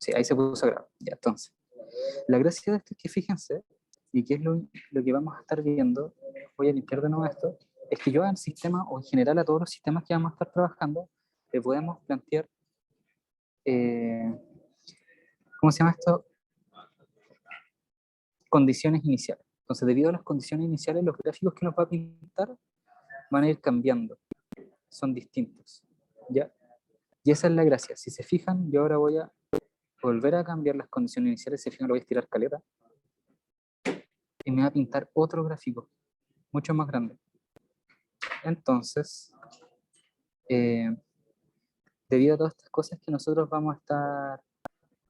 Sí, ahí se puso grave. Ya, entonces. La gracia de esto es que fíjense, y que es lo que vamos a estar viendo, voy a limpiar de nuevo esto, es que yo al sistema, o en general a todos los sistemas que vamos a estar trabajando, le podemos plantear, ¿cómo se llama esto? Condiciones iniciales. Entonces, debido a las condiciones iniciales, los gráficos que nos va a pintar van a ir cambiando, son distintos, ¿ya? Y esa es la gracia. Si se fijan, yo ahora voy a volver a cambiar las condiciones iniciales, si se fijan, lo voy a estirar caleta, y me va a pintar otro gráfico, mucho más grande. Entonces, debido a todas estas cosas que nosotros vamos a estar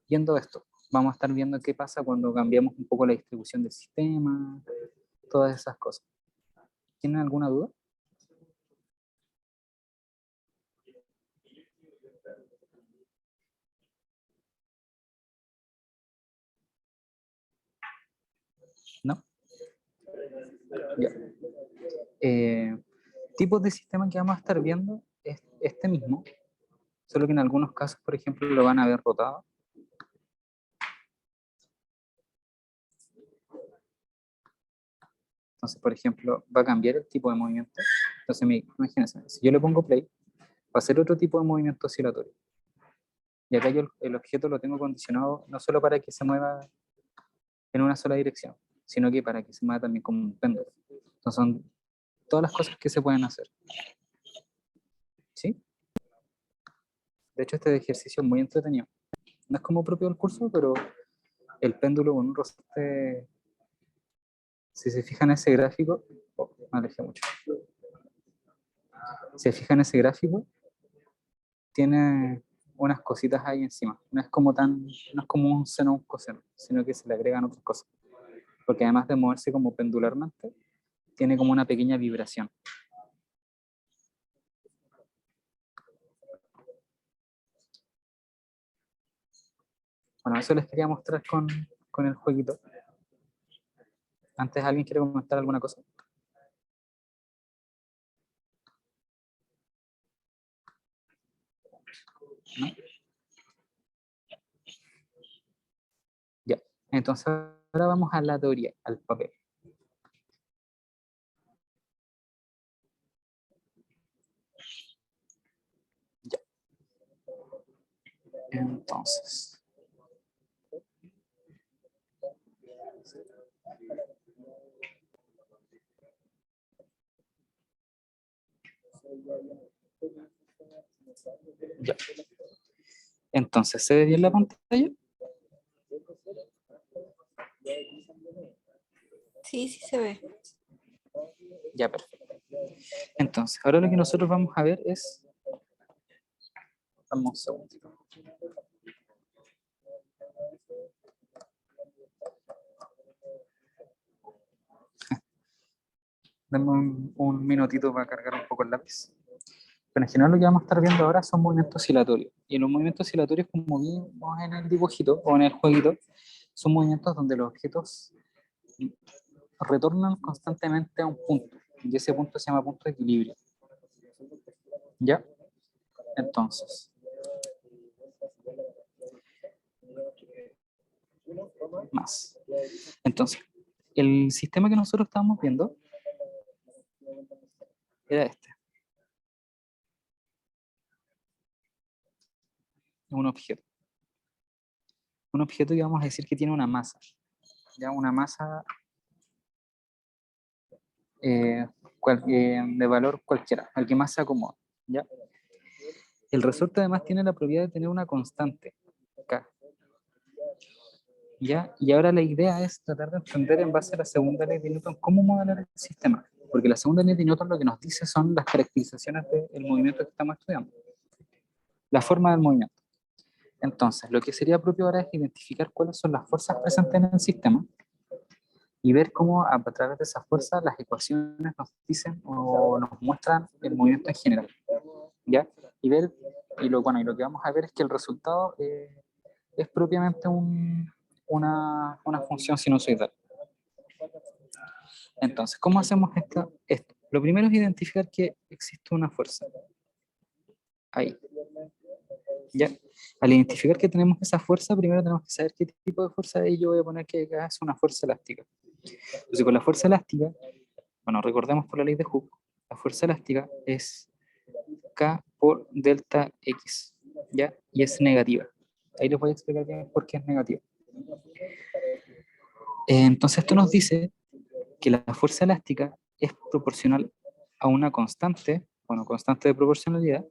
viendo esto, vamos a estar viendo qué pasa cuando cambiamos un poco la distribución del sistema, todas esas cosas. ¿Tienen alguna duda? ¿No? Ya. Tipos de sistema que vamos a estar viendo es este mismo, solo que en algunos casos, por ejemplo, lo van a ver rotado. Entonces, por ejemplo, va a cambiar el tipo de movimiento. Entonces, imagínense, si yo le pongo play, va a ser otro tipo de movimiento oscilatorio. Y acá yo el objeto lo tengo condicionado no solo para que se mueva en una sola dirección, sino que para que se mueva también como un péndulo. Entonces, son todas las cosas que se pueden hacer. ¿Sí? De hecho, este ejercicio es muy entretenido. No es como propio del curso, pero el péndulo con un roce, si se fijan en ese gráfico, me alejé mucho. Si se fijan en ese gráfico, tiene unas cositas ahí encima. No es como un seno o un coseno, sino que se le agregan otras cosas. Porque además de moverse como pendularmente, tiene como una pequeña vibración. Bueno, eso les quería mostrar con el jueguito. Antes, ¿alguien quiere comentar alguna cosa? ¿No? Ya. Entonces, ahora vamos a la teoría, al papel. Ya. Entonces. Ya. Entonces, ¿se ve bien la pantalla? Sí, sí se ve. Ya, perfecto. Entonces, ahora lo que nosotros vamos a ver es... Dame un segundito. Dame un minutito para cargar un poco el lápiz. Pero en general lo que vamos a estar viendo ahora son movimientos oscilatorios. Y los movimientos oscilatorios, como vimos en el dibujito o en el jueguito, son movimientos donde los objetos retornan constantemente a un punto. Y ese punto se llama punto de equilibrio. ¿Ya? Entonces. Más. Entonces, el sistema que nosotros estábamos viendo era este. Un objeto. Un objeto que vamos a decir que tiene una masa. Ya una masa de valor cualquiera, al que más se acomoda. ¿Ya? El resorte además tiene la propiedad de tener una constante, K. ¿Ya? Y ahora la idea es tratar de entender en base a la segunda ley de Newton cómo modelar el sistema. Porque la segunda ley de Newton lo que nos dice son las caracterizaciones del movimiento que estamos estudiando. La forma del movimiento. Entonces, lo que sería propio ahora es identificar cuáles son las fuerzas presentes en el sistema y ver cómo a través de esas fuerzas las ecuaciones nos dicen o nos muestran el movimiento en general. ¿Ya? Y lo que vamos a ver es que el resultado es propiamente una función sinusoidal. Entonces, ¿cómo hacemos esto? Lo primero es identificar que existe una fuerza. Ahí. ¿Ya? Al identificar que tenemos esa fuerza, primero tenemos que saber qué tipo de fuerza es, y yo voy a poner que acá es una fuerza elástica. Entonces, con la fuerza elástica, bueno, recordemos por la ley de Hooke, la fuerza elástica es K por delta X, ¿ya? Y es negativa. Ahí les voy a explicar bien por qué es negativa. Entonces, esto nos dice que la fuerza elástica es proporcional a una constante, bueno, constante de proporcionalidad,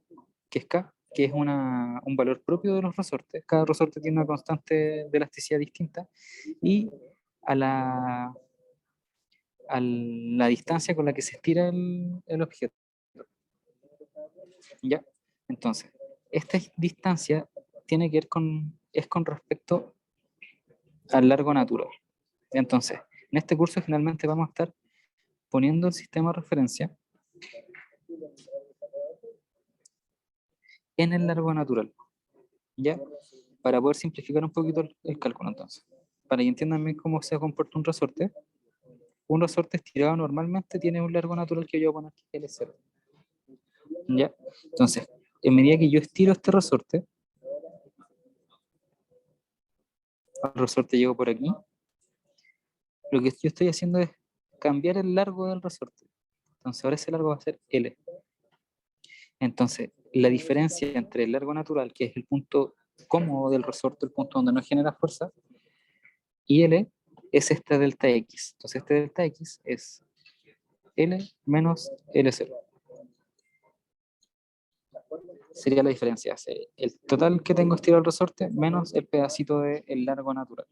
que es K, que es un valor propio de los resortes. Cada resorte tiene una constante de elasticidad distinta, y a la distancia con la que se estira el objeto. ¿Ya? Entonces, esta distancia tiene que ver es con respecto al largo natural. Entonces, en este curso finalmente vamos a estar poniendo el sistema de referencia en el largo natural, ¿ya? Para poder simplificar un poquito el cálculo, entonces. Para que entiendan bien cómo se comporta un resorte estirado normalmente tiene un largo natural que yo voy a poner que es L0. ¿Ya? Entonces, en medida que yo estiro este resorte, el resorte llega por aquí, lo que yo estoy haciendo es cambiar el largo del resorte. Entonces, ahora ese largo va a ser L. Entonces, la diferencia entre el largo natural, que es el punto cómodo del resorte, el punto donde no genera fuerza, y L, es este delta X. Entonces, este delta X es L menos L0. Sería la diferencia. El total que tengo estirado el resorte menos el pedacito del largo natural.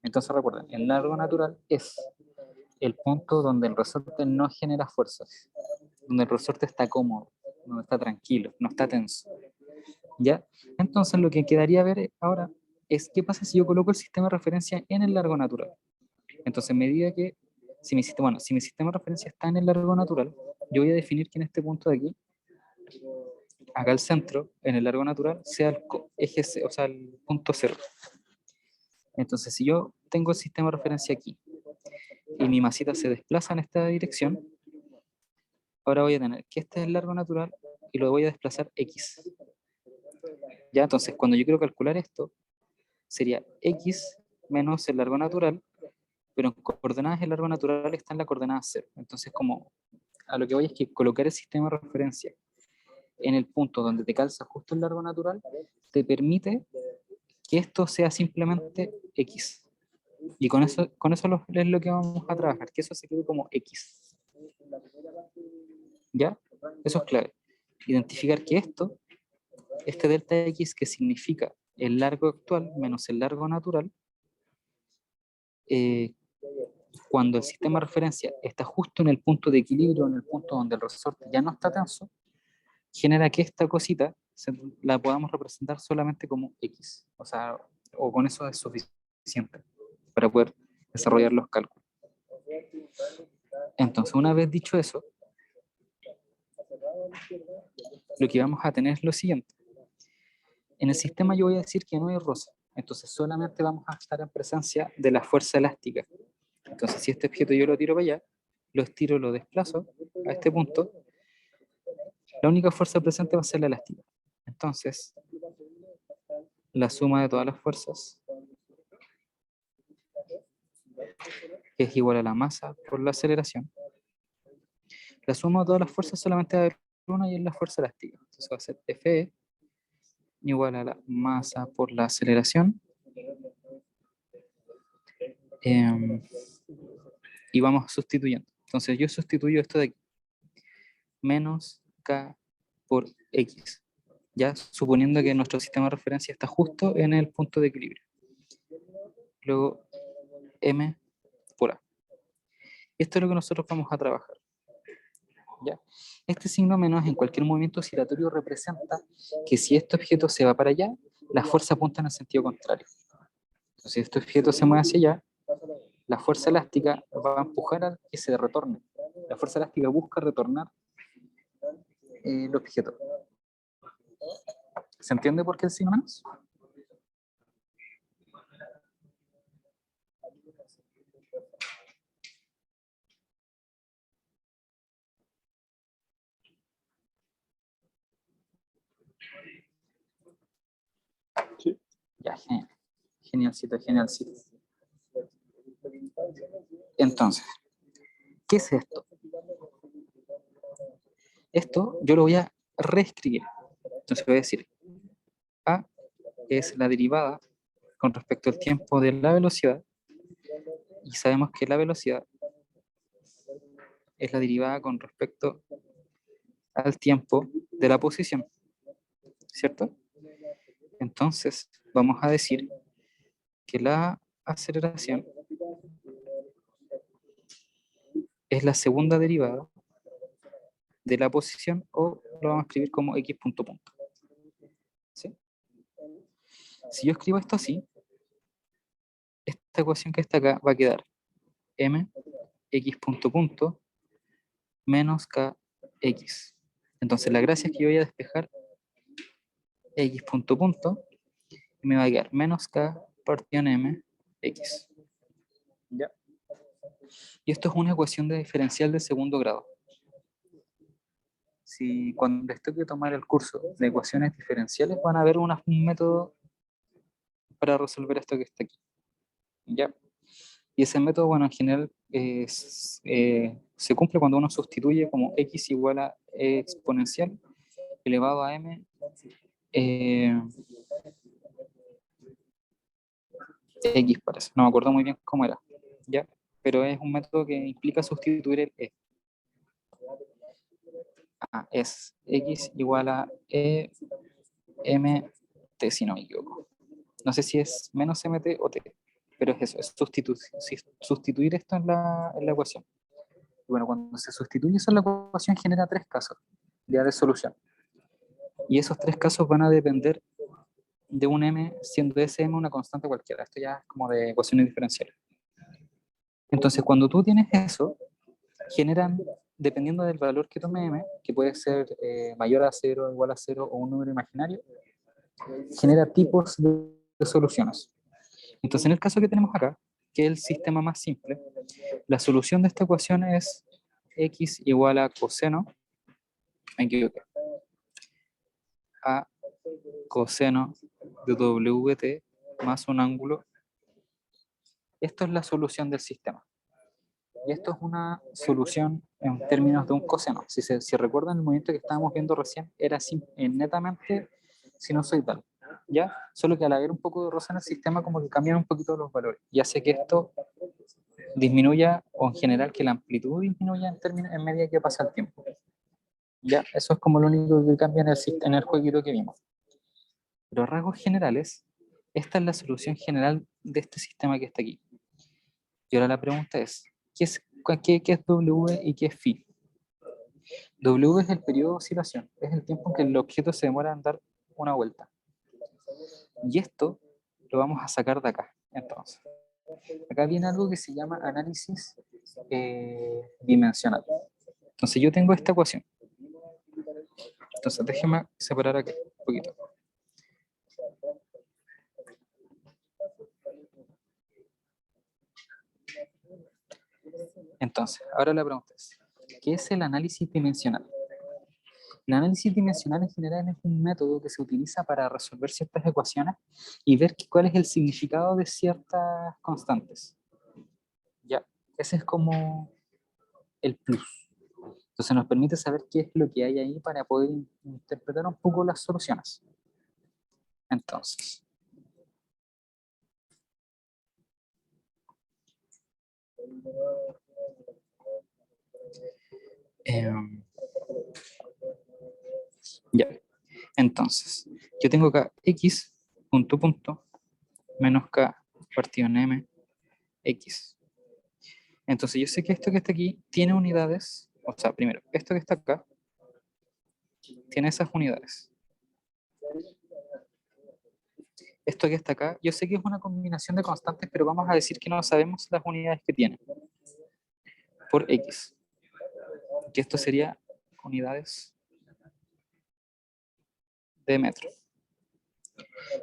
Entonces, recuerden, el largo natural es el punto donde el resorte no genera fuerzas, donde el resorte está cómodo, donde está tranquilo, no está tenso. ¿Ya? Entonces lo que quedaría ver ahora es qué pasa si yo coloco el sistema de referencia en el largo natural. Entonces, a medida que, si mi sistema de referencia está en el largo natural, yo voy a definir que en este punto de aquí, acá al centro, en el largo natural, sea el eje, o sea, el punto cero. Entonces, si yo tengo el sistema de referencia aquí y mi masita se desplaza en esta dirección, ahora voy a tener que este es el largo natural y lo voy a desplazar X. Ya, entonces, cuando yo quiero calcular esto, sería X menos el largo natural, pero en coordenadas el largo natural está en la coordenada 0. Entonces, como a lo que voy es que colocar el sistema de referencia en el punto donde te calza justo el largo natural, te permite que esto sea simplemente X. Y con eso es lo que vamos a trabajar, que eso se quede como X. ¿Ya? Eso es clave. Identificar que este delta X, que significa el largo actual menos el largo natural, eh, cuando el sistema de referencia está justo en el punto de equilibrio, en el punto donde el resorte ya no está tenso, genera que esta cosita la podamos representar solamente como X. O sea, o con eso es suficiente para poder desarrollar los cálculos. Entonces, una vez dicho eso, lo que vamos a tener es lo siguiente. En el sistema yo voy a decir que no hay rosa, entonces solamente vamos a estar en presencia de la fuerza elástica. Entonces, si este objeto yo lo tiro para allá, lo estiro, lo desplazo a este punto, la única fuerza presente va a ser la elástica. Entonces, la suma de todas las fuerzas es igual a la masa por la aceleración. La suma de todas las fuerzas solamente va a haber una, y es la fuerza elástica. Entonces va a ser Fe igual a la masa por la aceleración. Y vamos sustituyendo. Entonces yo sustituyo esto de aquí. Menos K por X. Ya suponiendo que nuestro sistema de referencia está justo en el punto de equilibrio. Luego M por A. Esto es lo que nosotros vamos a trabajar. ¿Ya? Este signo menos en cualquier movimiento oscilatorio representa que si este objeto se va para allá, la fuerza apunta en el sentido contrario. Entonces, si este objeto se mueve hacia allá, la fuerza elástica va a empujar a que se retorne. La fuerza elástica busca retornar el objeto. ¿Se entiende por qué el signo menos? Ya, genial. Genialcito, genialcito. Entonces, ¿qué es esto? Esto yo lo voy a reescribir. Entonces voy a decir, A es la derivada con respecto al tiempo de la velocidad, y sabemos que la velocidad es la derivada con respecto al tiempo de la posición, ¿cierto? Entonces, vamos a decir que la aceleración es la segunda derivada de la posición, o lo vamos a escribir como x punto punto. ¿Sí? Si yo escribo esto así, esta ecuación que está acá va a quedar m x punto punto menos kx. Entonces la gracia es que yo voy a despejar x punto punto y me va a quedar menos k partido en m x. ¿Ya? Y esto es una ecuación de diferencial de segundo grado. Si cuando les toque tomar el curso de ecuaciones diferenciales van a ver un método para resolver esto que está aquí. ¿Ya? Y ese método, bueno, en general se cumple cuando uno sustituye como x igual a e exponencial elevado a m x, parece. No me acuerdo muy bien cómo era, ¿ya? Pero es un método que implica sustituir el e. Es x igual a e mt, si no me equivoco. No sé si es menos mt o t, pero es eso, es sustituir esto en la ecuación. Y bueno, cuando se sustituye eso en la ecuación genera tres casos ya de solución. Y esos tres casos van a depender de un m, siendo ese m una constante cualquiera. Esto ya es como de ecuaciones diferenciales. Entonces, cuando tú tienes eso, generan, dependiendo del valor que tome m, que puede ser mayor a 0, igual a 0 o un número imaginario, genera tipos de soluciones. Entonces, en el caso que tenemos acá, que es el sistema más simple, la solución de esta ecuación es x igual a coseno, me equivoqué, a coseno de wt más un ángulo. Esto es la solución del sistema. Y esto es una solución en términos de un coseno. Si recuerdan, el movimiento que estábamos viendo recién era netamente sinusoidal, ¿ya? Solo que al haber un poco de rosa en el sistema, como que cambian un poquito los valores. Y hace que esto disminuya, o en general que la amplitud disminuya en medida que pasa el tiempo. Ya, eso es como lo único que cambia en el jueguito que vimos. Pero a rasgos generales, esta es la solución general de este sistema que está aquí. Y ahora la pregunta es, ¿qué es W y qué es phi? W es el periodo de oscilación, es el tiempo en que el objeto se demora en dar una vuelta. Y esto lo vamos a sacar de acá. Entonces, acá viene algo que se llama análisis dimensional. Entonces yo tengo esta ecuación. Entonces déjeme separar aquí un poquito. Entonces, ahora la pregunta es, ¿qué es el análisis dimensional? El análisis dimensional en general es un método que se utiliza para resolver ciertas ecuaciones y ver cuál es el significado de ciertas constantes. Ya, ese es como el plus. Entonces nos permite saber qué es lo que hay ahí para poder interpretar un poco las soluciones. Entonces, ya. Entonces, yo tengo acá x punto punto menos k partido en m x. Entonces yo sé que esto que está aquí tiene unidades, o sea, primero, esto que está acá tiene esas unidades. Esto que está acá, yo sé que es una combinación de constantes, pero vamos a decir que no sabemos las unidades que tiene por x. Que esto sería unidades de metro.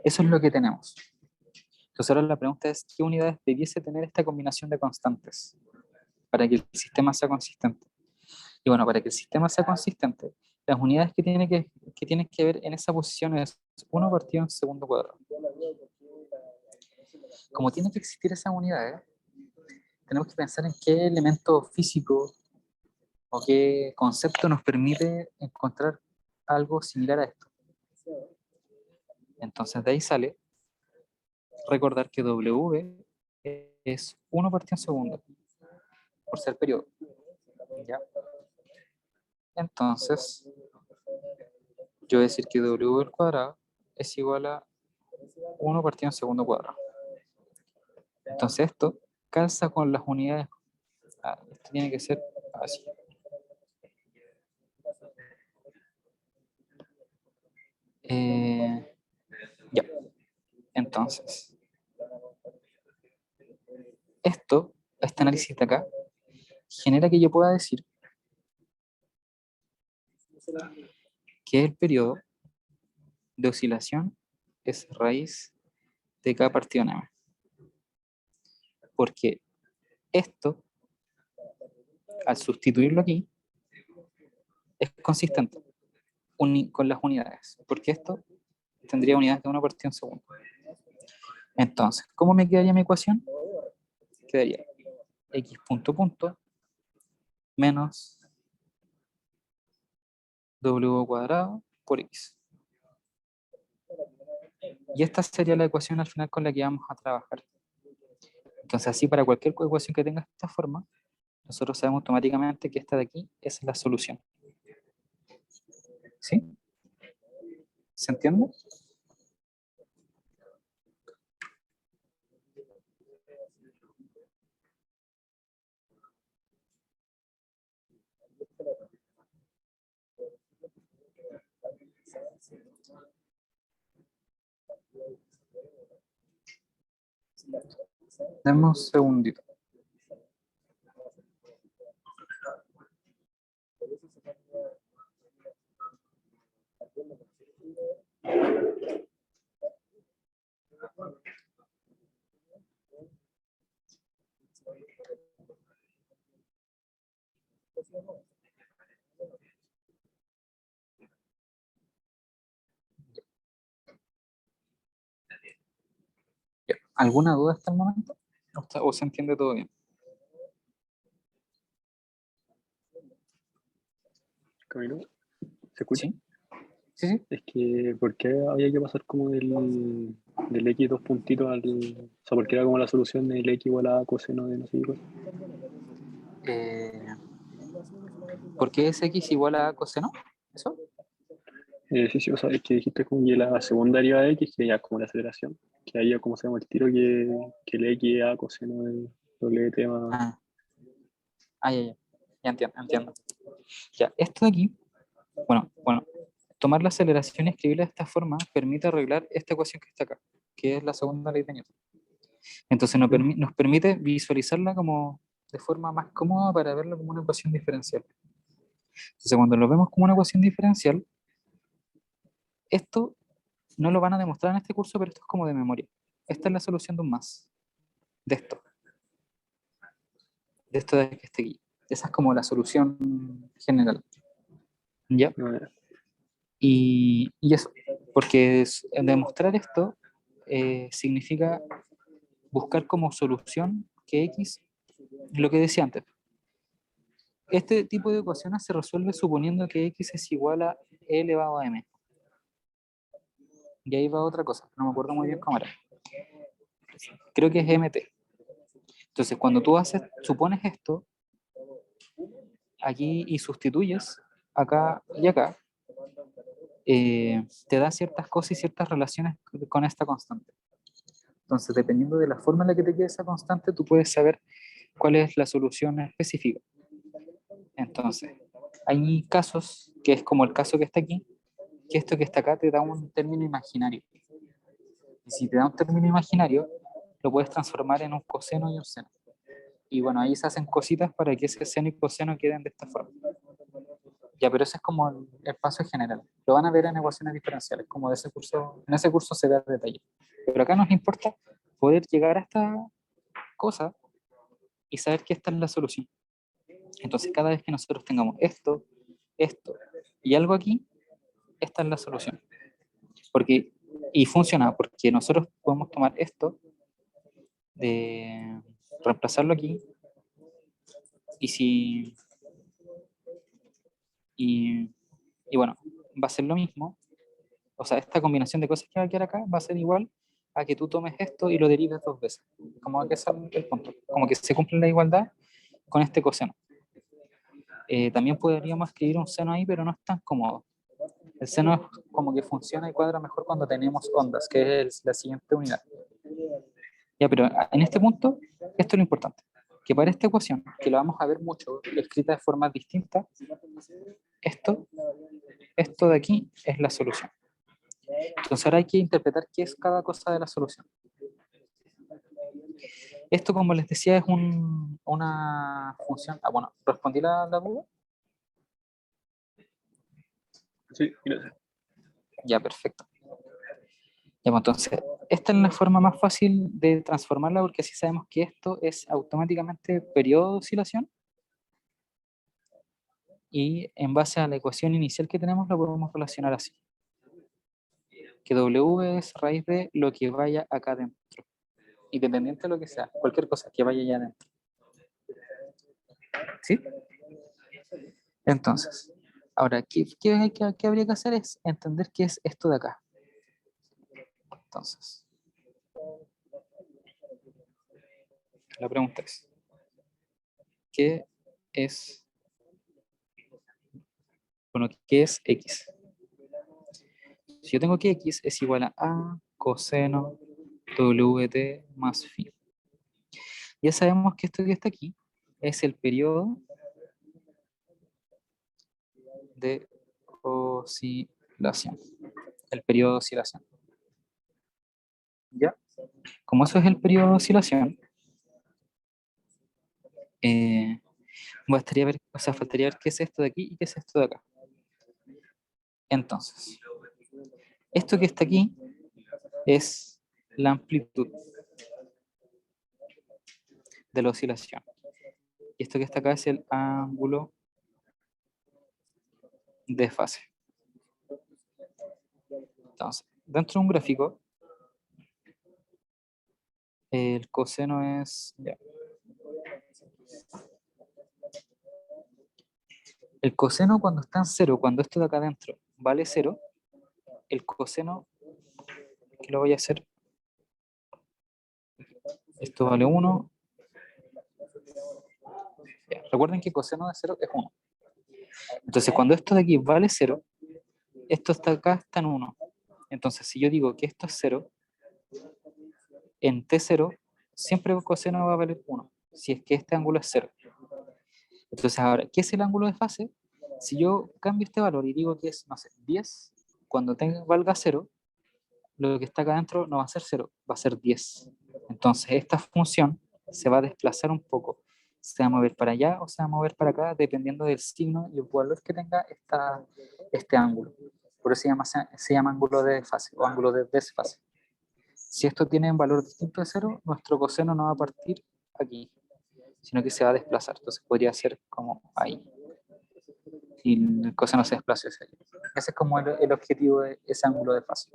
Eso es lo que tenemos. Entonces ahora la pregunta es, ¿qué unidades debiese tener esta combinación de constantes para que el sistema sea consistente? Y bueno, para que el sistema sea consistente, las unidades que tienen que ver en esa posición es 1 partido en segundo cuadrado. como tiene que existir esas unidades, tenemos que pensar en qué elemento físico o qué concepto nos permite encontrar algo similar a esto. Entonces de ahí sale recordar que W es 1 partido en segundo, por ser periodo. ¿Ya? Entonces, yo voy a decir que W al cuadrado es igual a 1 partido en segundo cuadrado. Entonces esto calza con las unidades. Esto tiene que ser así. Ya. Entonces, este análisis de acá, genera que yo pueda decir que el periodo de oscilación es raíz de K partido en M. Porque esto, al sustituirlo aquí, es consistente con las unidades. Porque esto tendría unidades de 1 partido en segundo. Entonces, ¿cómo me quedaría mi ecuación? Quedaría x punto punto menos w cuadrado por x. Y esta sería la ecuación al final con la que vamos a trabajar. Entonces, así para cualquier ecuación que tenga esta forma, nosotros sabemos automáticamente que esta de aquí es la solución. ¿Sí? ¿Se entiende? Demos un segundito. ¿Alguna duda hasta el momento? ¿O se entiende todo bien? Camilo, ¿se escucha? ¿Sí? Sí, sí. Es que, ¿por qué había que pasar como del x dos puntitos al... O sea, ¿por qué era como la solución del x igual a coseno de no sé qué cosa? ¿Por qué es x igual a coseno? ¿Eso? Sí, sí, o sea, es que dijiste como que la segunda derivada de x, que ya es como la aceleración, que ahí ya como sabemos el tiro que el x a coseno del doble tema. Ah, ya entiendo, entiendo. Ya, esto de aquí, bueno, tomar la aceleración y escribirla de esta forma permite arreglar esta ecuación que está acá, que es la segunda ley de Newton. Entonces nos permite visualizarla como de forma más cómoda para verla como una ecuación diferencial. Entonces cuando lo vemos como una ecuación diferencial, esto no lo van a demostrar en este curso, pero esto es como de memoria. Esta es la solución de un más, de esto. De esto de que esté aquí. Esa es como la solución general. ¿Ya? Y eso, porque demostrar esto significa buscar como solución que X, lo que decía antes. Este tipo de ecuaciones se resuelve suponiendo que X es igual a E elevado a M. Y ahí va otra cosa, no me acuerdo muy bien cómo era. Creo que es MT. Entonces, cuando tú supones esto, aquí y sustituyes acá y acá, te da ciertas cosas y ciertas relaciones con esta constante. Entonces, dependiendo de la forma en la que te quede esa constante, tú puedes saber cuál es la solución específica. Entonces, hay casos, que es como el caso que está aquí, que esto que está acá te da un término imaginario. Y si te da un término imaginario, lo puedes transformar en un coseno y un seno. Y bueno, ahí se hacen cositas para que ese seno y coseno queden de esta forma. Ya, pero ese es como el paso general. Lo van a ver en ecuaciones diferenciales, como de ese curso, en ese curso se ve a detalle. Pero acá nos importa poder llegar a esta cosa y saber que esta es la solución. Entonces, cada vez que nosotros tengamos esto, esto y algo aquí, esta es la solución. Y funciona porque nosotros podemos tomar esto de reemplazarlo aquí, y bueno, va a ser lo mismo. O sea, esta combinación de cosas que va a quedar acá va a ser igual a que tú tomes esto y lo derives dos veces. Como que ese es el punto. Como que se cumple la igualdad con este coseno. También podríamos escribir un seno ahí, pero no es tan cómodo. El seno es como que funciona y cuadra mejor cuando tenemos ondas, que es la siguiente unidad. Ya, pero en este punto, esto es lo importante. Que para esta ecuación, que la vamos a ver mucho, escrita de forma distinta, esto de aquí es la solución. Entonces ahora hay que interpretar qué es cada cosa de la solución. Esto, como les decía, es una función. Bueno, ¿respondí la duda? Sí, gracias. Ya, perfecto. Ya, pues, entonces, esta es la forma más fácil de transformarla porque así sabemos que esto es automáticamente periodo de oscilación y en base a la ecuación inicial que tenemos la podemos relacionar así. Que W es raíz de lo que vaya acá dentro, independiente de lo que sea, cualquier cosa que vaya allá adentro. ¿Sí? Entonces, ahora, ¿qué habría que hacer? Es entender qué es esto de acá. Entonces, la pregunta es, ¿qué es, qué es X? Si yo tengo que X es igual a coseno WT más phi. Ya sabemos que esto que está aquí es el periodo de oscilación. El periodo de oscilación. ¿Ya? Como eso es el periodo de oscilación, faltaría ver qué es esto de aquí y qué es esto de acá. Entonces, esto que está aquí es la amplitud de la oscilación. Y esto que está acá es el ángulo de fase. Entonces, dentro de un gráfico, el coseno es... Ya. El coseno cuando está en cero, cuando esto de acá adentro vale 0, el coseno, que lo voy a hacer, esto vale 1. Ya. Recuerden que coseno de 0 es 1. Entonces, cuando esto de aquí vale 0, esto está acá está en 1. Entonces, si yo digo que esto es 0, en T0, siempre el coseno va a valer 1, si es que este ángulo es 0. Entonces, ahora, ¿qué es el ángulo de fase? Si yo cambio este valor y digo que es, no sé, 10, cuando valga 0, lo que está acá adentro no va a ser 0, va a ser 10. Entonces, esta función se va a desplazar un poco. Se va a mover para allá o se va a mover para acá, dependiendo del signo y el valor que tenga este ángulo. Por eso se llama ángulo de fase o ángulo de desfase. Si esto tiene un valor distinto de 0, nuestro coseno no va a partir aquí, sino que se va a desplazar. Entonces podría ser como ahí. Y el coseno se desplaza hacia ahí. Ese es como el objetivo de ese ángulo de fase.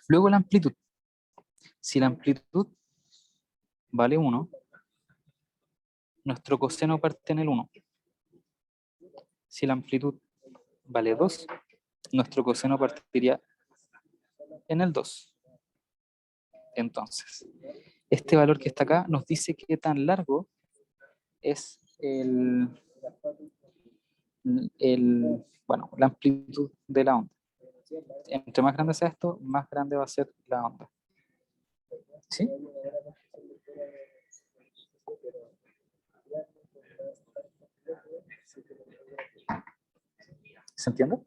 Luego la amplitud. Si la amplitud vale 1, nuestro coseno parte en el 1. Si la amplitud vale 2, nuestro coseno partiría en el 2. Entonces, este valor que está acá nos dice qué tan largo es la amplitud de la onda. Entre más grande sea esto, más grande va a ser la onda. ¿Sí? ¿Se entiende?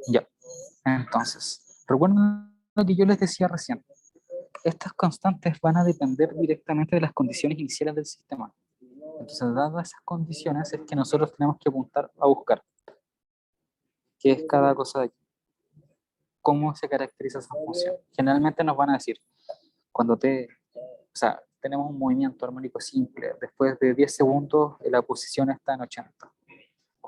Ya. Entonces, recuerden lo que yo les decía recién. Estas constantes van a depender directamente de las condiciones iniciales del sistema. Entonces, dadas esas condiciones, es que nosotros tenemos que apuntar a buscar qué es cada cosa de aquí. ¿Cómo se caracteriza esa función? Generalmente nos van a decir, cuando tenemos un movimiento armónico simple, después de 10 segundos la posición está en 80.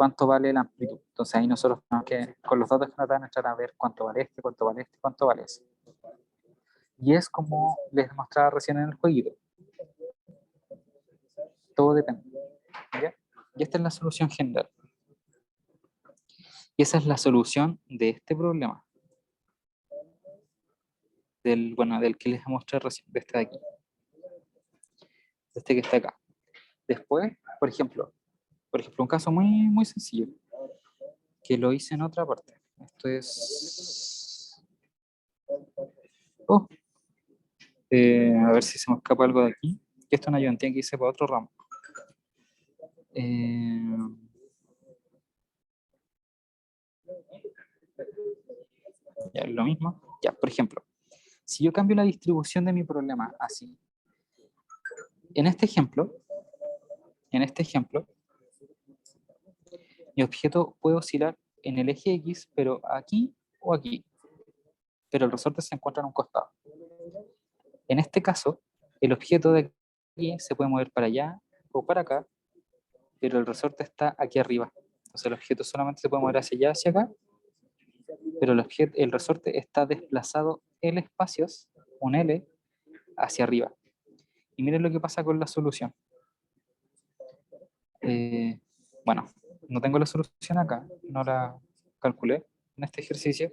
cuánto vale la amplitud. Entonces ahí nosotros tenemos que, con los datos que nos dan, entrar a ver cuánto vale este, cuánto vale este, cuánto vale ese. Y es como les mostraba recién en el jueguito. Todo depende. ¿Ya? Y esta es la solución general. Y esa es la solución de este problema. Del que les mostré recién, de este de aquí. De este que está acá. Después, por ejemplo, un caso muy sencillo, que lo hice en otra parte. Esto es... Oh, a ver si se me escapa algo de aquí. Que esto es una ayudantía que hice para otro ramo. Ya es lo mismo. Ya, por ejemplo, si yo cambio la distribución de mi problema así, en este ejemplo, mi objeto puede oscilar en el eje X, pero aquí o aquí, pero el resorte se encuentra en un costado. En este caso, el objeto de aquí se puede mover para allá o para acá, pero el resorte está aquí arriba. Entonces el objeto solamente se puede mover hacia allá, hacia acá, pero el resorte está desplazado L espacios, un L, hacia arriba. Y miren lo que pasa con la solución. Bueno, no tengo la solución acá, no la calculé en este ejercicio,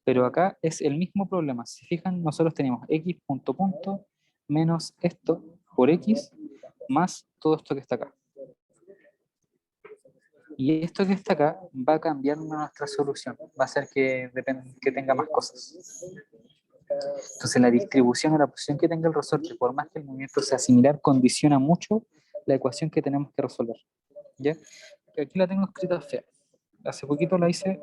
pero acá es el mismo problema. Si fijan, nosotros tenemos x punto punto menos esto por x más todo esto que está acá. Y esto que está acá va a cambiar nuestra solución, va a hacer que tenga más cosas. Entonces la distribución o la posición que tenga el resorte, por más que el movimiento sea similar, condiciona mucho la ecuación que tenemos que resolver. ¿Ya? Aquí la tengo escrita fea. Hace poquito la hice.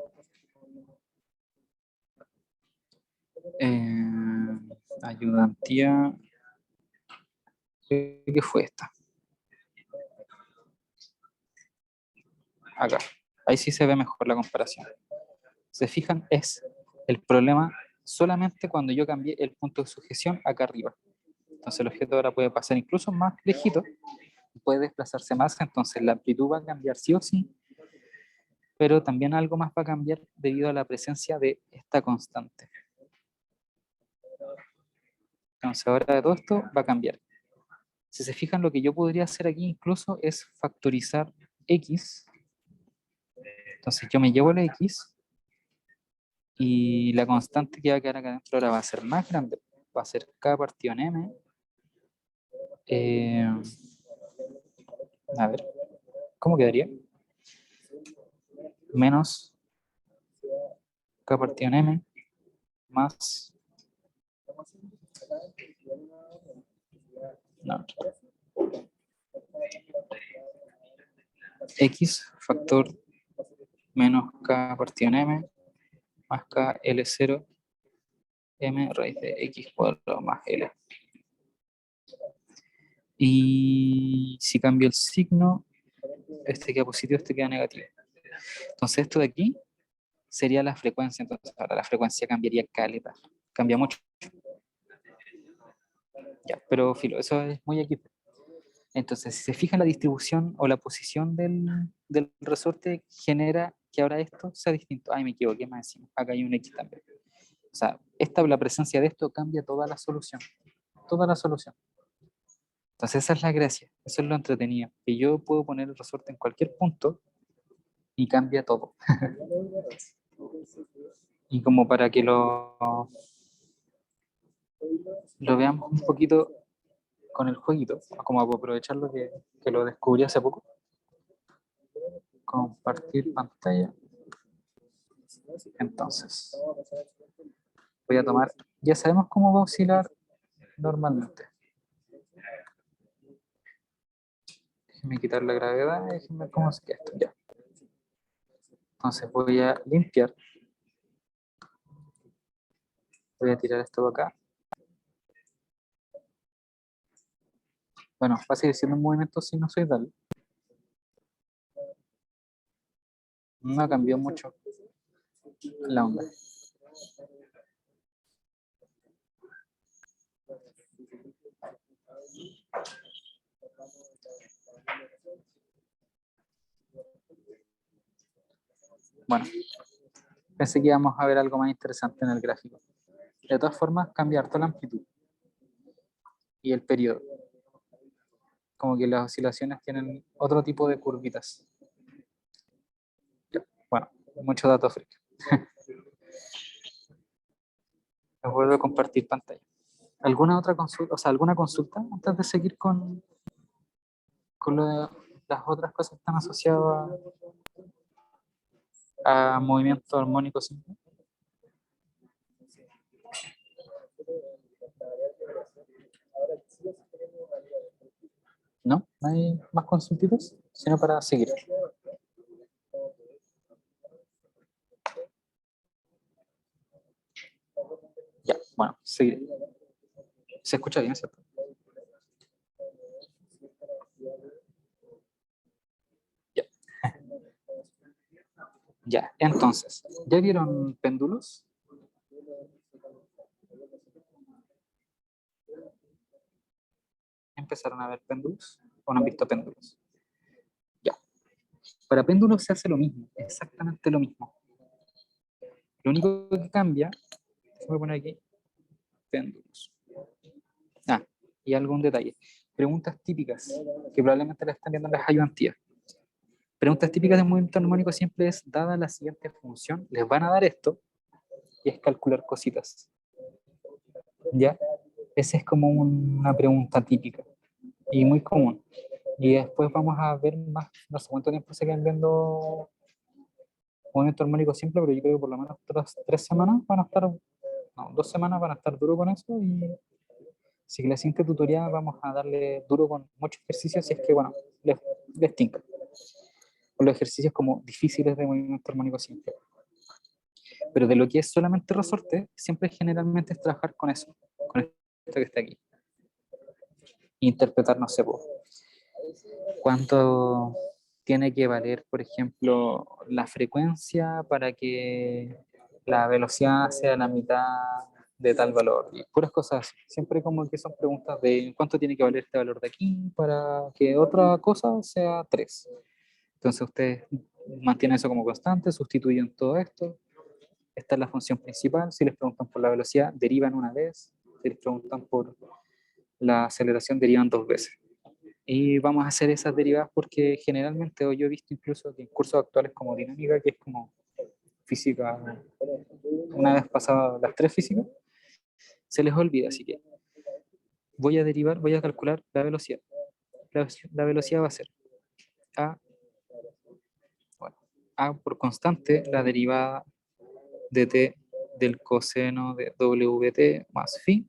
Ayudantía. ¿Qué fue esta? Acá. Ahí sí se ve mejor la comparación. Se fijan, es el problema solamente cuando yo cambié el punto de sujeción acá arriba. Entonces el objeto ahora puede pasar incluso más lejito, puede desplazarse más, entonces la amplitud va a cambiar sí o sí, pero también algo más va a cambiar debido a la presencia de esta constante. Entonces ahora todo esto va a cambiar. Si se fijan, lo que yo podría hacer aquí incluso es factorizar x. Entonces yo me llevo el x y la constante que va a quedar acá adentro ahora va a ser más grande. Va a ser k partido en m. A ver, ¿cómo quedaría? Menos k partido en m más... No. X factor menos k partido en m más k L0 m raíz de x cuadrado más L. Y si cambio el signo, este queda positivo, este queda negativo. Entonces esto de aquí sería la frecuencia. Entonces ahora la frecuencia cambiaría caleta. Cambia mucho. Ya, pero filo, eso es muy aquí. Entonces, si se fija, la distribución o la posición del resorte genera que ahora esto sea distinto. Ay, me equivoqué más encima. Acá hay un X también. O sea, la presencia de esto cambia toda la solución. Toda la solución. Entonces, esa es la gracia. Eso es lo entretenido. Que yo puedo poner el resorte en cualquier punto y cambia todo. Y como para que lo veamos un poquito con el jueguito, como para aprovecharlo que lo descubrí hace poco. Compartir pantalla. Entonces, voy a tomar, ya sabemos cómo va a oscilar normalmente. Déjenme quitar la gravedad, déjenme ver cómo se queda esto. Ya. Entonces voy a limpiar. Voy a tirar esto de acá. Bueno, va a seguir siendo un movimiento sinusoidal. No cambió mucho la onda. Bueno, pensé que íbamos a ver algo más interesante en el gráfico. De todas formas, cambia harto la amplitud y el periodo. Como que las oscilaciones tienen otro tipo de curvitas. Bueno, mucho dato freak. Les vuelvo a compartir pantalla. ¿Alguna otra consulta, o sea, alguna consulta antes de seguir con las otras cosas que están asociadas a movimiento armónico simple? ¿No? ¿No hay más consultitos? Sino para seguir. Ya, bueno, seguir. ¿Se escucha bien, cierto? Ya. Ya, entonces, ¿ya vieron péndulos? ¿Empezaron a ver péndulos o no han visto péndulos? Ya. Para péndulos se hace lo mismo, exactamente lo mismo. Lo único que cambia, voy a poner aquí, péndulos. Ah, y algún detalle. Preguntas típicas, que probablemente las están viendo en las ayudantías. Preguntas típicas de movimiento armónico simple es, dada la siguiente función, les van a dar esto, y es calcular cositas. ¿Ya? Esa es como una pregunta típica y muy común. Y después vamos a ver más, no sé cuánto tiempo se quedan viendo movimiento armónico simple, pero yo creo que por lo menos 3 semanas van a estar, no, 2 semanas van a estar duro con eso. Y así que la siguiente tutorial vamos a darle duro con muchos ejercicios, si es que, bueno, les tinca. Con los ejercicios como difíciles de movimiento armónico simple. Pero de lo que es solamente resorte, siempre generalmente es trabajar con eso, con esto que está aquí. Interpretar, no sé, cuánto tiene que valer, por ejemplo, la frecuencia para que la velocidad sea la mitad de tal valor, y puras cosas así. Siempre como que son preguntas de cuánto tiene que valer este valor de aquí para que otra cosa sea 3. Entonces ustedes mantienen eso como constante, sustituyen todo esto. Esta es la función principal. Si les preguntan por la velocidad, derivan una vez. Si les preguntan por la aceleración, derivan 2 veces. Y vamos a hacer esas derivadas porque generalmente, o yo he visto incluso que en cursos actuales como dinámica, que es como física, una vez pasadas las 3 físicas, se les olvida. Así que voy a derivar, voy a calcular la velocidad. La velocidad va a ser A, bueno, A por constante, la derivada de t del coseno de wt más phi.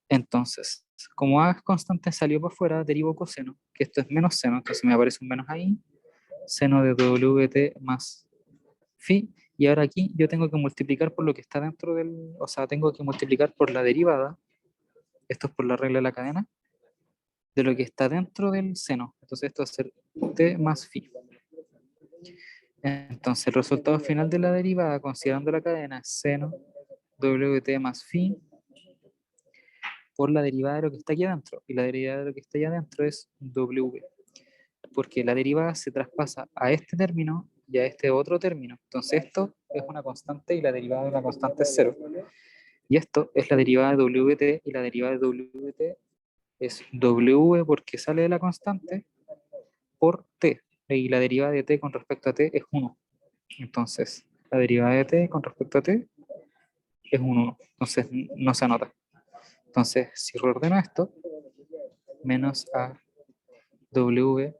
Entonces, como A es constante, salió por fuera, derivo coseno, que esto es menos seno, entonces me aparece un menos ahí, seno de wt más phi, y ahora aquí yo tengo que multiplicar por lo que está dentro del, o sea, tengo que multiplicar por la derivada, esto es por la regla de la cadena, de lo que está dentro del seno, entonces esto va a ser t más phi. Entonces el resultado final de la derivada, considerando la cadena, es seno wt más phi por la derivada de lo que está aquí adentro, y la derivada de lo que está aquí adentro es w, porque la derivada se traspasa a este término y a este otro término. Entonces esto es una constante y la derivada de la constante es 0. Y esto es la derivada de wt, y la derivada de wt es w porque sale de la constante por t. Y la derivada de t con respecto a t es 1. Entonces la derivada de t con respecto a t es un 1. Entonces no se anota. Entonces si reordeno esto, menos a w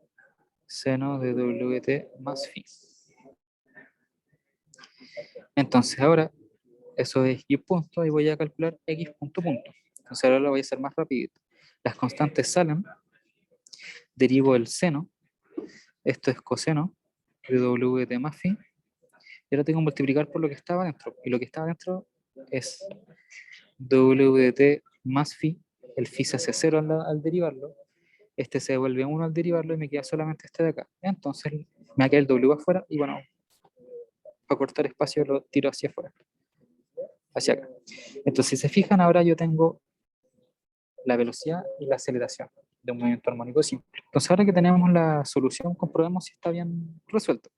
seno de wt más phi. Entonces ahora eso es y punto, y voy a calcular x punto punto. Entonces ahora lo voy a hacer más rapidito. Las constantes salen, derivo el seno, esto es coseno de wt más phi, y ahora tengo que multiplicar por lo que estaba dentro, y lo que estaba dentro es wt más phi, el phi se hace 0 al derivarlo, este se devuelve 1 al derivarlo y me queda solamente este de acá. Entonces me va a quedar el w afuera y bueno, para cortar espacio lo tiro hacia afuera, hacia acá. Entonces si se fijan, ahora yo tengo la velocidad y la aceleración. de un movimiento armónico simple. Entonces ahora que tenemos la solución, comprobemos si está bien resuelto.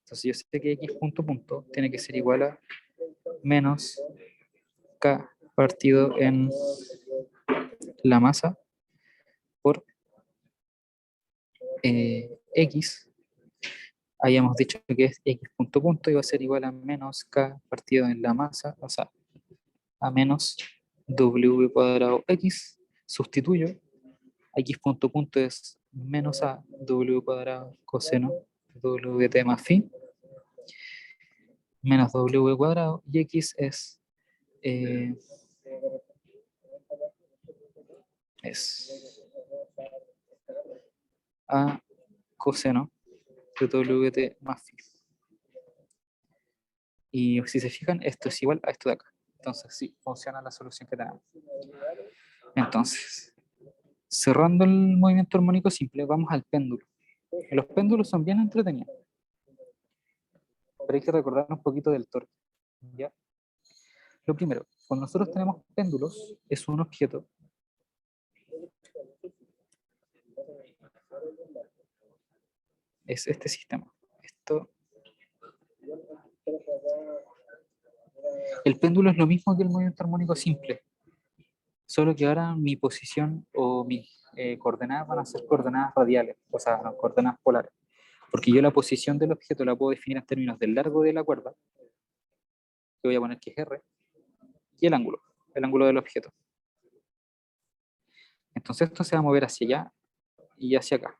Entonces yo sé que x punto punto tiene que ser igual a menos k partido en la masa por x. Habíamos dicho que es x punto punto y va a ser igual a menos k partido en la masa, o sea, a menos w cuadrado x. Sustituyo, x punto punto es menos a w cuadrado coseno wt más phi, menos w cuadrado, y x es a coseno de wt más phi. Y si se fijan, esto es igual a esto de acá. Entonces sí, funciona la solución que tenemos. Entonces, cerrando el movimiento armónico simple, vamos al péndulo. Los péndulos son bien entretenidos, pero hay que recordar un poquito del torque. ¿Ya? Lo primero, cuando nosotros tenemos péndulos, es un objeto es este sistema. El péndulo es lo mismo que el movimiento armónico simple, solo que ahora mi posición o mis coordenadas van a ser coordenadas radiales, o sea, no, coordenadas polares. Porque yo la posición del objeto la puedo definir en términos del largo de la cuerda, que voy a poner que es R, y el ángulo del objeto. Entonces esto se va a mover hacia allá y hacia acá.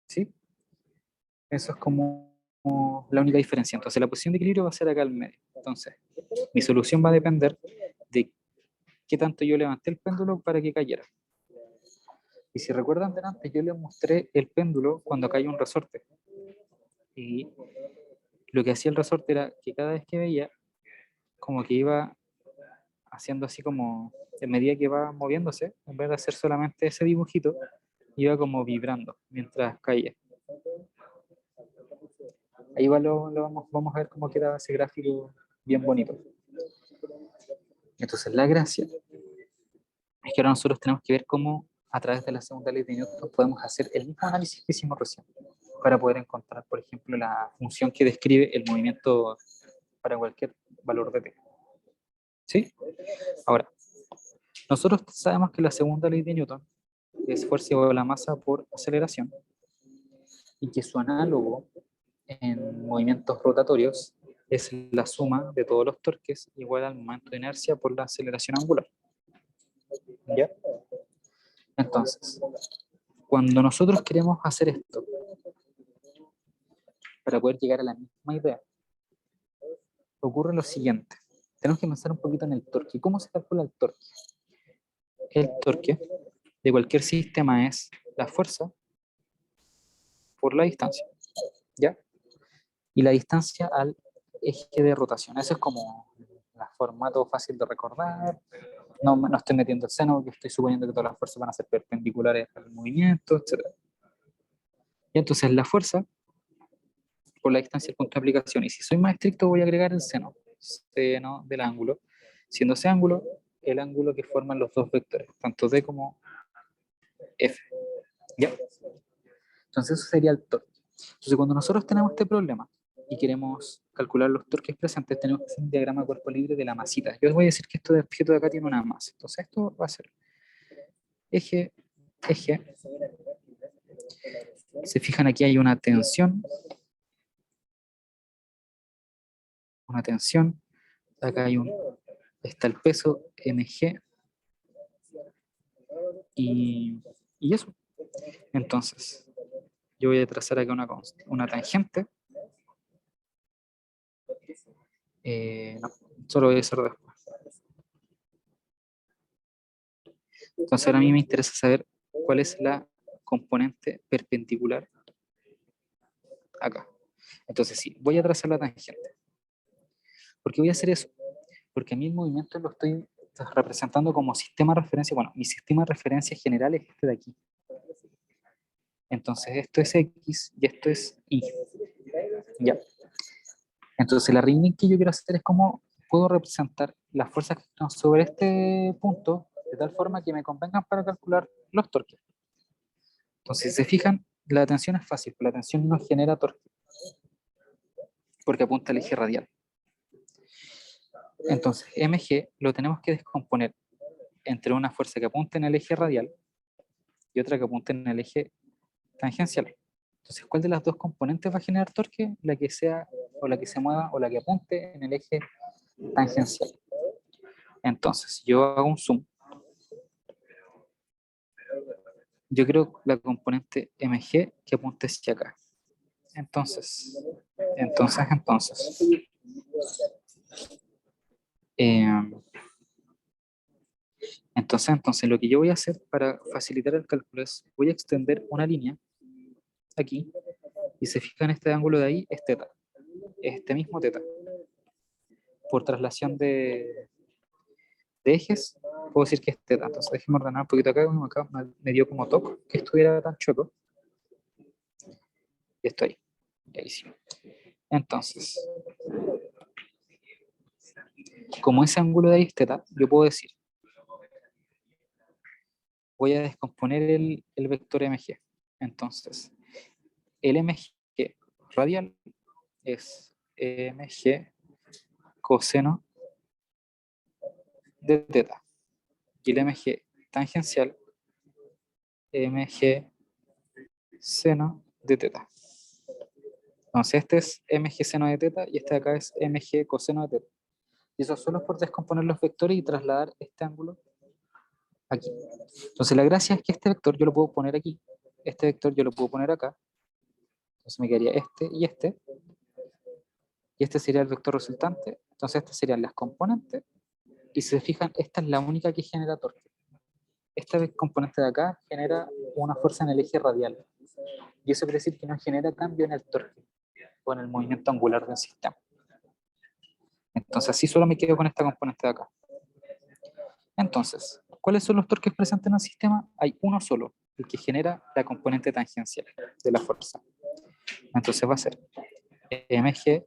¿Sí? Eso es como la única diferencia. Entonces la posición de equilibrio va a ser acá al medio. Entonces, mi solución va a depender de qué tanto yo levanté el péndulo para que cayera. Y si recuerdan delante, yo les mostré el péndulo cuando cae un resorte. Y lo que hacía el resorte era que cada vez que veía, como que iba haciendo así como, en medida que va moviéndose, en vez de hacer solamente ese dibujito, iba como vibrando mientras caía. Ahí vamos a ver cómo queda ese gráfico bien bonito. Entonces la gracia es que ahora nosotros tenemos que ver cómo a través de la segunda ley de Newton podemos hacer el mismo análisis que hicimos recién para poder encontrar, por ejemplo, la función que describe el movimiento para cualquier valor de t. ¿Sí? Ahora, nosotros sabemos que la segunda ley de Newton es fuerza igual a la masa por aceleración y que su análogo en movimientos rotatorios es la suma de todos los torques igual al momento de inercia por la aceleración angular. ¿Ya? Entonces, cuando nosotros queremos hacer esto, para poder llegar a la misma idea, ocurre lo siguiente. Tenemos que pensar un poquito en el torque. ¿Cómo se calcula el torque? El torque de cualquier sistema es la fuerza por la distancia, ¿ya? Y la distancia al eje de rotación. Eso es como el formato fácil de recordar. No estoy metiendo el seno porque estoy suponiendo que todas las fuerzas van a ser perpendiculares al movimiento, etc. Y entonces la fuerza por la distancia del punto de aplicación. Y si soy más estricto voy a agregar el seno del ángulo, siendo ese ángulo el ángulo que forman los dos vectores, tanto D como F. ¿Ya? Entonces eso sería el torque. Entonces cuando nosotros tenemos este problema y queremos calcular los torques presentes, tenemos que hacer un diagrama de cuerpo libre de la masita. Yo les voy a decir que este objeto de acá tiene una masa. Entonces esto va a ser eje, eje. Se fijan, aquí hay una tensión. Una tensión. Acá está el peso mg. Y eso. Entonces, yo voy a trazar acá una tangente. No, solo voy a hacer después. Entonces ahora a mí me interesa saber cuál es la componente perpendicular acá. Entonces sí, voy a trazar la tangente. ¿Por qué voy a hacer eso? Porque a mí el movimiento lo estoy representando como sistema de referencia. Bueno, mi sistema de referencia general es este de aquí. Entonces esto es X y esto es Y. Ya. Entonces la reunión que yo quiero hacer es cómo puedo representar las fuerzas que están sobre este punto de tal forma que me convengan para calcular los torques. Entonces, si se fijan, la tensión es fácil, la tensión no genera torque, porque apunta al eje radial. Entonces, mg lo tenemos que descomponer entre una fuerza que apunte en el eje radial y otra que apunte en el eje tangencial. Entonces, ¿cuál de las dos componentes va a generar torque? La que sea, o la que se mueva, o la que apunte en el eje tangencial. Entonces, si yo hago un zoom, yo creo la componente mg que apunte hacia acá. Entonces, entonces lo que yo voy a hacer para facilitar el cálculo es, voy a extender una línea aquí, y se fijan este ángulo de ahí es teta, este mismo teta. Por traslación de ejes, puedo decir que es teta. Entonces déjenme ordenar un poquito acá, me dio como toque que estuviera tan choco. Y estoy. Y ahí sí. Entonces, como ese ángulo de ahí es teta, yo puedo decir, voy a descomponer el vector mg. Entonces, el mg radial es mg coseno de teta. Y el mg tangencial, mg seno de teta. Entonces este es mg seno de teta y este de acá es mg coseno de teta. Y eso solo es por descomponer los vectores y trasladar este ángulo aquí. Entonces la gracia es que este vector yo lo puedo poner aquí, este vector yo lo puedo poner acá, entonces me quedaría este, y este sería el vector resultante, entonces estas serían las componentes, y si se fijan, esta es la única que genera torque. Esta componente de acá genera una fuerza en el eje radial, y eso quiere decir que no genera cambio en el torque, o en el movimiento angular del sistema. Entonces así solo me quedo con esta componente de acá. Entonces, ¿cuáles son los torques presentes en el sistema? Hay uno solo, el que genera la componente tangencial de la fuerza. Entonces va a ser mg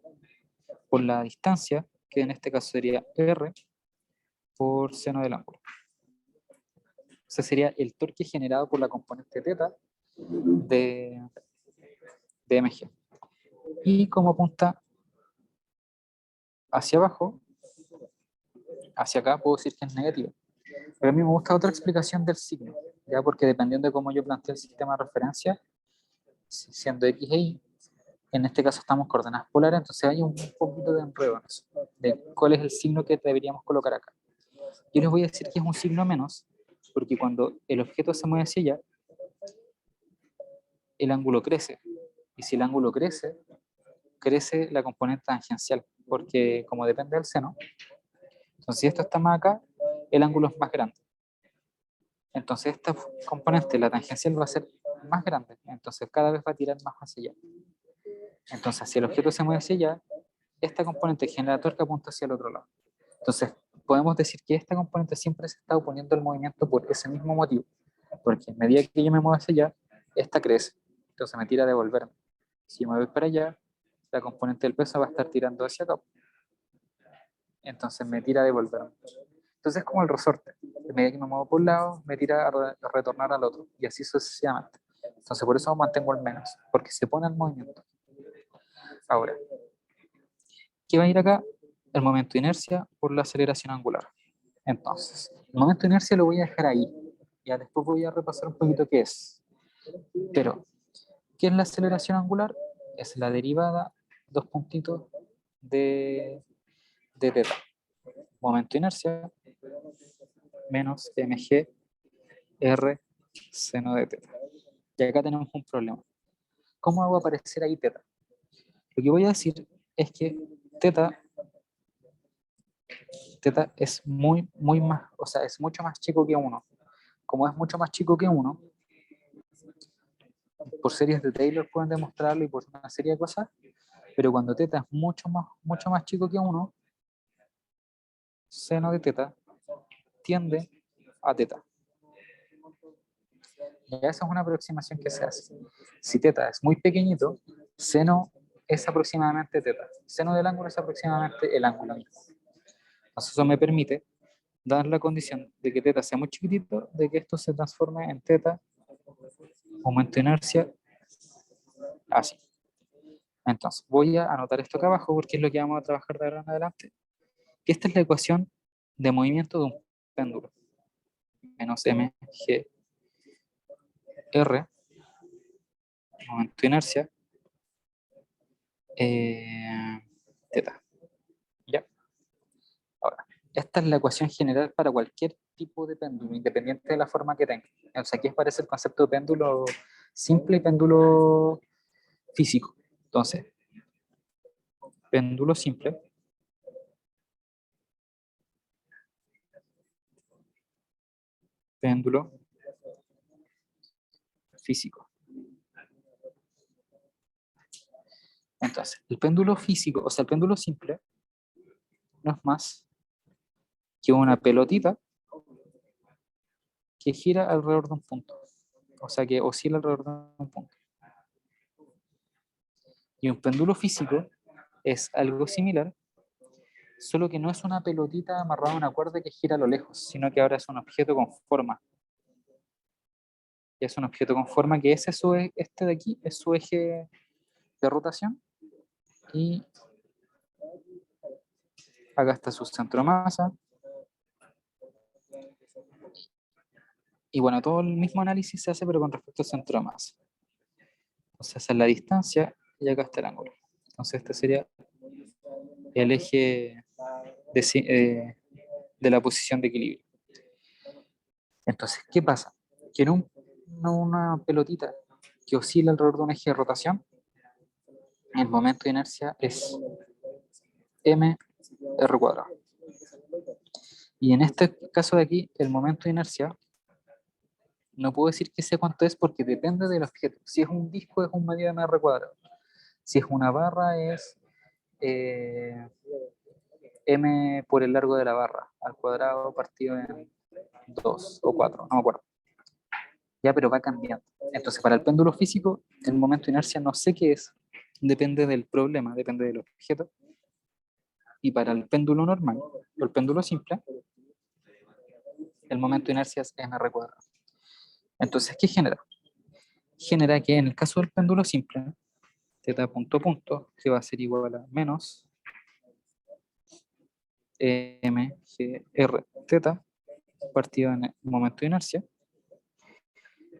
por la distancia, que en este caso sería r por seno del ángulo. Ese sería el torque generado por la componente teta de mg. Y como apunta hacia abajo, hacia acá, puedo decir que es negativo. Pero a mí me gusta otra explicación del signo, ya porque dependiendo de cómo yo plantee el sistema de referencia, siendo x e y, en este caso estamos coordenadas polares, entonces hay un poquito de enredo en eso, de cuál es el signo que deberíamos colocar acá. Yo les voy a decir que es un signo menos, porque cuando el objeto se mueve hacia allá, el ángulo crece, y si el ángulo crece, crece la componente tangencial, porque como depende del seno, entonces si esto está más acá, el ángulo es más grande. Entonces esta componente, la tangencial, va a ser más grande, entonces cada vez va a tirar más hacia allá. Entonces si el objeto se mueve hacia allá, esta componente genera torque apunta hacia el otro lado. Entonces podemos decir que esta componente siempre se está oponiendo al movimiento por ese mismo motivo, porque a medida que yo me muevo hacia allá, esta crece, entonces me tira a devolverme. Si me voy para allá, la componente del peso va a estar tirando hacia acá, entonces me tira a devolverme. Entonces es como el resorte, a medida que me muevo por un lado, me tira a retornar al otro, y así sucesivamente. Entonces por eso mantengo el menos, porque se pone al movimiento. Ahora, ¿qué va a ir acá? El momento de inercia por la aceleración angular. Entonces, el momento de inercia lo voy a dejar ahí. Ya después voy a repasar un poquito qué es. Pero, ¿qué es la aceleración angular? Es la derivada, dos puntitos, de teta. Momento de inercia menos mg r seno de teta. Y acá tenemos un problema. ¿Cómo hago aparecer ahí teta? Lo que voy a decir es que teta es muy más, o sea, es mucho más chico que 1. Como es mucho más chico que 1, por series de Taylor pueden demostrarlo y por una serie de cosas, pero cuando teta es mucho más chico que 1, seno de teta tiende a teta. Y esa es una aproximación que se hace. Si teta es muy pequeñito, seno es aproximadamente teta. Seno del ángulo es aproximadamente el ángulo mismo. Entonces eso me permite dar la condición de que teta sea muy chiquitito, de que esto se transforme en teta, momento de inercia, así. Entonces, voy a anotar esto acá abajo porque es lo que vamos a trabajar de ahora en adelante. Que esta es la ecuación de movimiento de un péndulo. Menos mg r, momento de inercia, teta. ¿Ya? Ahora, esta es la ecuación general para cualquier tipo de péndulo, independiente de la forma que tenga. O sea, aquí aparece el concepto de péndulo simple y péndulo físico. Entonces, péndulo simple, péndulo físico. Entonces, el péndulo físico, o sea, el péndulo simple, no es más que una pelotita que gira alrededor de un punto. O sea, que oscila alrededor de un punto. Y un péndulo físico es algo similar, solo que no es una pelotita amarrada a una cuerda que gira a lo lejos, sino que ahora es un objeto con forma. Y es un objeto con forma que ese su este de aquí es su eje de rotación. Y acá está su centro de masa. Y bueno, todo el mismo análisis se hace, pero con respecto al centro de masa. Entonces, esa es la distancia y acá está el ángulo. Entonces, este sería el eje de la posición de equilibrio. Entonces, ¿qué pasa? Que en una pelotita que oscila alrededor de un eje de rotación, el momento de inercia es mr cuadrado. Y en este caso de aquí, el momento de inercia, no puedo decir que sé cuánto es porque depende del objeto. Si es un disco, es un medio mr cuadrado. Si es una barra, es m por el largo de la barra, al cuadrado partido en 2 o 4, no me acuerdo. Ya, pero va cambiando. Entonces, para el péndulo físico, el momento de inercia no sé qué es, depende del problema, depende del objeto. Y para el péndulo normal, o el péndulo simple, el momento de inercia es mr cuadrado. Entonces, ¿qué genera? Genera que en el caso del péndulo simple, teta punto punto, que va a ser igual a menos mgr teta partido en el momento de inercia.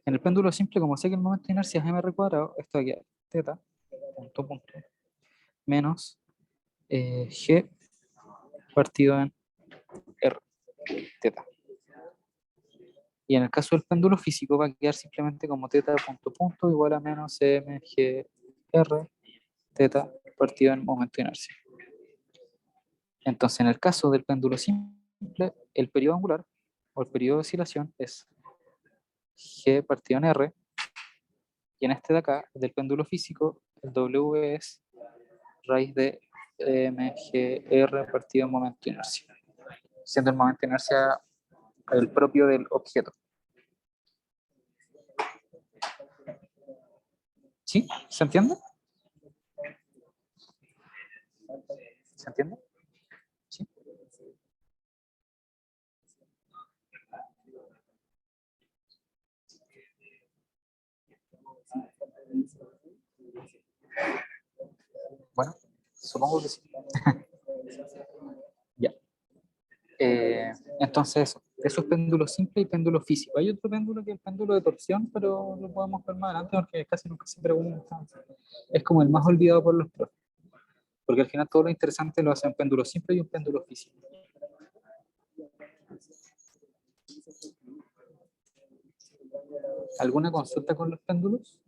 En el péndulo simple, como sé que el momento de inercia es mr cuadrado, esto aquí es teta punto punto menos g partido en r teta. Y en el caso del péndulo físico va a quedar simplemente como teta punto punto igual a menos mgr teta partido en momento de inercia. Entonces, en el caso del péndulo simple, el periodo angular o el periodo de oscilación es g partido en r, y en este de acá, del péndulo físico, el w es raíz de mgr partido en momento de inercia, siendo el momento de inercia el propio del objeto. ¿Sí? ¿Se entiende? ¿Se entiende? ¿Sí? Bueno, supongo que sí. Ya. Entonces, eso es péndulo simple y péndulo físico. Hay otro péndulo que es el péndulo de torsión, pero lo podemos ver más adelante porque casi nunca se pregunta. Es como el más olvidado por los profes. Porque al final todo lo interesante lo hacen péndulo simple y un péndulo físico. ¿Alguna consulta con los péndulos?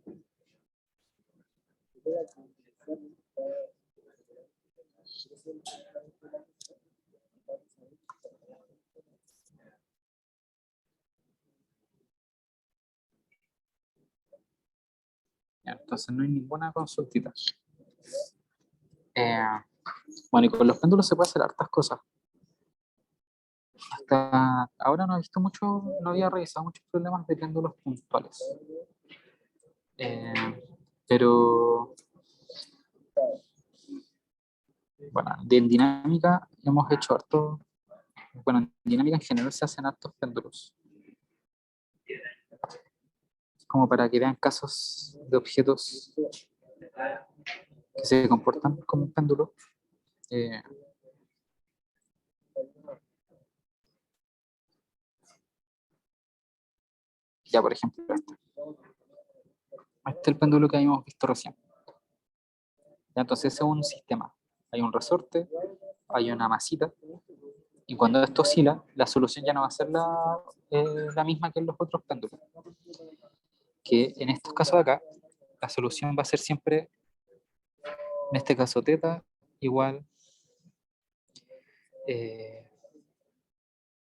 Ya, entonces no hay ninguna consultita. Eh, bueno, y con los péndulos se puede hacer hartas cosas. Hasta ahora no he visto mucho, no había revisado muchos problemas de péndulos puntuales. Pero bueno, en dinámica hemos hecho harto Bueno, en dinámica en general se hacen hartos péndulos, como para que vean casos de objetos que se comportan como un péndulo. Ya, por ejemplo, este es el péndulo que habíamos visto recién. Ya, entonces ese es un sistema. Hay un resorte, hay una masita, y cuando esto oscila, la solución ya no va a ser la misma que en los otros péndulos. Que en estos casos de acá, la solución va a ser siempre, en este caso, teta igual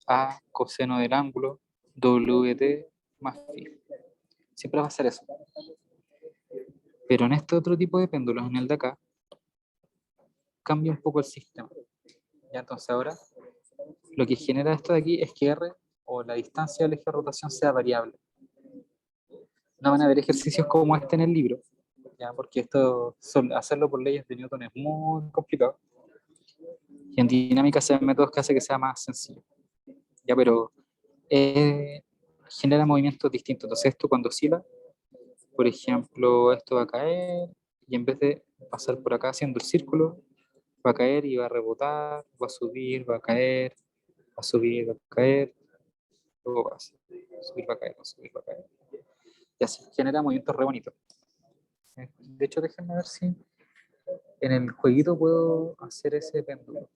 a coseno del ángulo WT más phi. Siempre va a ser eso. Pero en este otro tipo de péndulos, en el de acá, cambia un poco el sistema. Ya, entonces ahora lo que genera esto de aquí es que R o la distancia del eje de rotación sea variable. No van a haber ejercicios como este en el libro, ya, porque hacerlo por leyes de Newton es muy complicado. Y en dinámica se ven métodos que hacen que sea más sencillo. Ya, pero genera movimientos distintos. Entonces esto cuando oscila, por ejemplo, esto va a caer y en vez de pasar por acá haciendo el círculo, va a caer y va a rebotar, va a subir, va a caer, va a subir, va a caer, luego va a subir, va a caer, va a subir, va a caer. Y así genera movimientos re bonitos. De hecho, déjenme ver si en el jueguito puedo hacer ese péndulo,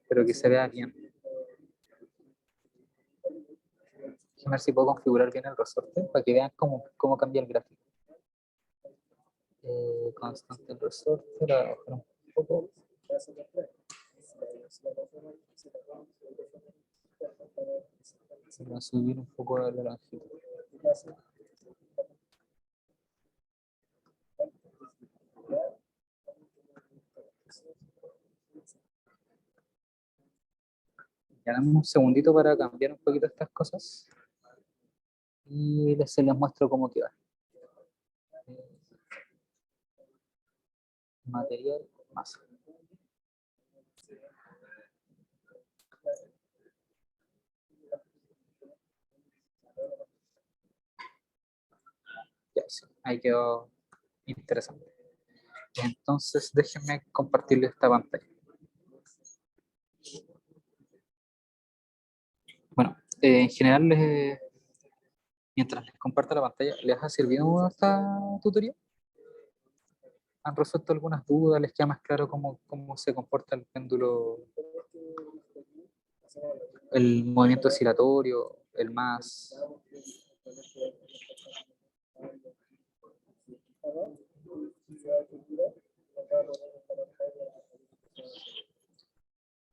pero que se vea bien. Déjenme ver si puedo configurar bien el resorte para que vean cómo cambia el gráfico. Constante el resorte, la voy a bajar un poco. Voy a subir un poco la longitud. Ya dame un segundito para cambiar un poquito estas cosas y se les muestro cómo queda. Material, masa. Ya, sí, ahí quedó interesante. Entonces déjenme compartirles esta pantalla. Bueno, en general, mientras les comparto la pantalla, ¿les ha servido esta tutoría? ¿Han resuelto algunas dudas? ¿Les queda más claro cómo se comporta el péndulo, el movimiento oscilatorio, el más?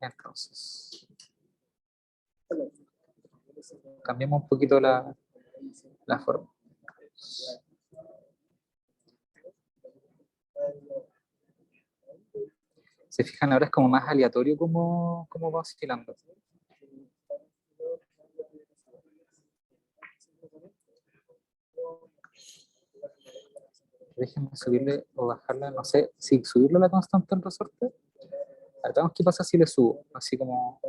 Entonces, cambiemos un poquito la forma. Se fijan, ahora es como más aleatorio cómo va oscilando. Déjenme subirle o bajarla, no sé, si subirle la constante al resorte. A ver, veamos qué pasa si le subo, así como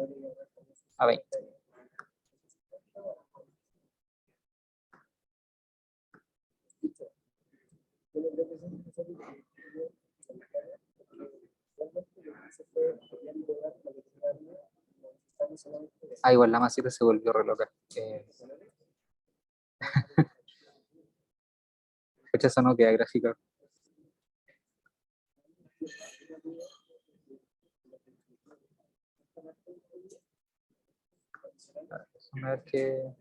a 20. Ah, igual la masita se volvió re loca. Fecha, eso no queda gráfica. A ver qué.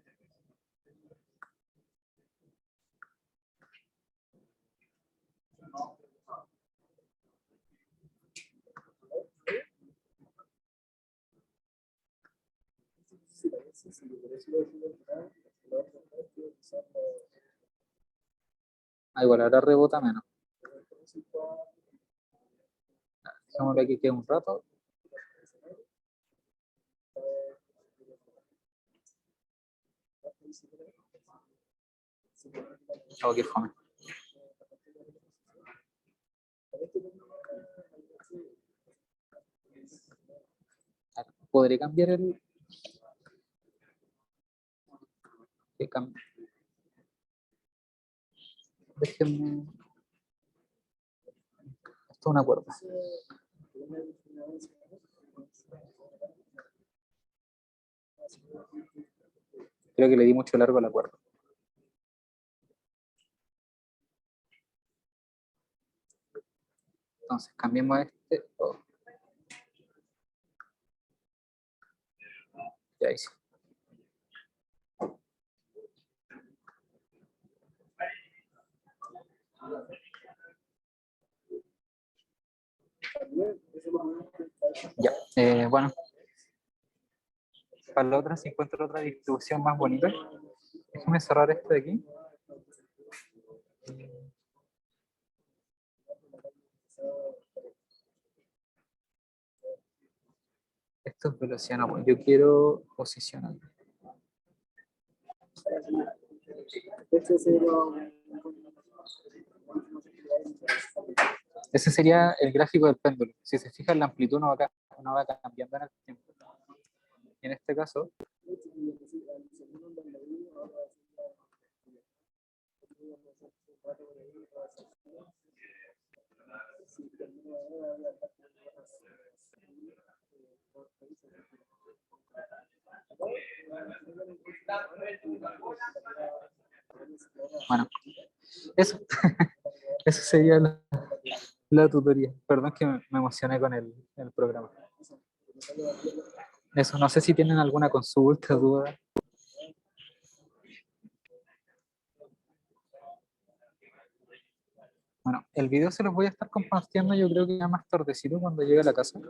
Ah, igual ahora rebota menos. Dejémoslo aquí que un rato. Oh, qué fome. Podré cambiar que cambie. Déjenme... Esto es una cuerda. Creo que le di mucho largo a la cuerda. Entonces, cambiemos este. Oh. Ya hice. Ya, bueno. Para la otra, si encuentro otra distribución más bonita, déjame cerrar este de aquí. Esto es velocidad, no, yo quiero posicionar. Ese sería el gráfico del péndulo. Si se fijan, la amplitud no va cambiando en el tiempo. Y en este caso, bueno, eso, eso sería la tutoría. Perdón que me emocioné con el programa. Eso, no sé si tienen alguna consulta, duda. Bueno, el video se los voy a estar compartiendo yo creo que ya más tardecito cuando llegue a la casa.